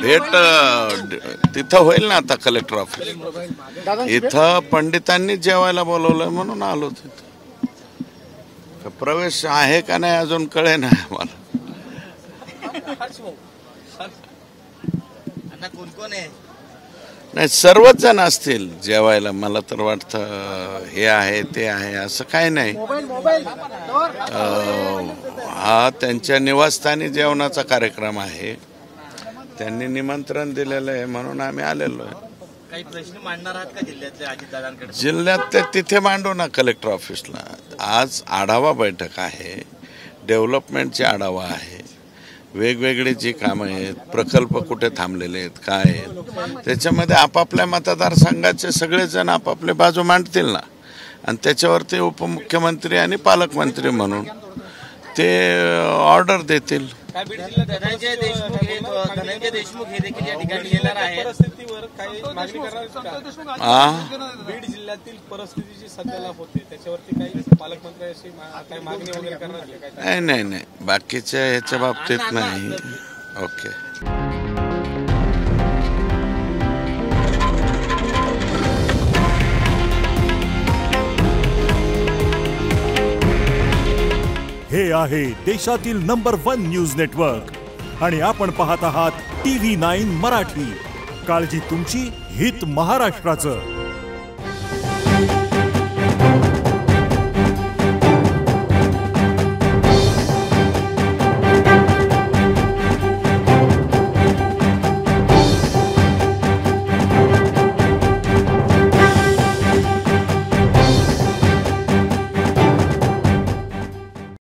भेट तिथं होईल ना आता कलेक्टर ऑफिस इथं पंडितांनी जेवायला बोलवलंय म्हणून आलो तिथं. प्रवेश आहे का नाही अजून कळे नाही आम्हाला. कोण कोण आहे? नाही सर्वच जण असतील जेवायला. मला तर वाटतं हे आहे ते आहे असं काही नाही. हा त्यांच्या निवासस्थानी जेवणाचा कार्यक्रम आहे. त्यांनी निमंत्रण दिलेलं आहे म्हणून आम्ही आलेलो आहे. काही प्रश्न मांडणार आहात का जिल्ह्यातले अजितदादांकडे? जिल्ह्यात तिथे मांडू ना कलेक्टर ऑफिसला. आज आढावा बैठक आहे, डेव्हलपमेंटची आढावा आहे, वेगवेगळी जी कामं आहेत, प्रकल्प कुठे थांबलेले आहेत काय आहेत त्याच्यामध्ये आपापल्या मतदारसंघाचे सगळेजण आपापले बाजू मांडतील ना. आणि त्याच्यावरती उपमुख्यमंत्री आणि पालकमंत्री म्हणून ते ऑर्डर देतील. धनंजय देशमुख हे देखील या ठिकाणी येणार आहेत. परिस्थितीवर काही मागणी करणार? बीड जिल्ह्यातील परिस्थिती जी सध्याला होते त्याच्यावरती काही पालकमंत्र्यांशी काही मागणी वगैरे करणार? नाही बाकीच्या ह्याच्या बाबतीत नाही. ओके. हे आहे देशातील नंबर 1 न्यूज नेटवर्क आणि आपण पाहत आहात TV9 मराठी. काळजी तुमची, हित महाराष्ट्राचं.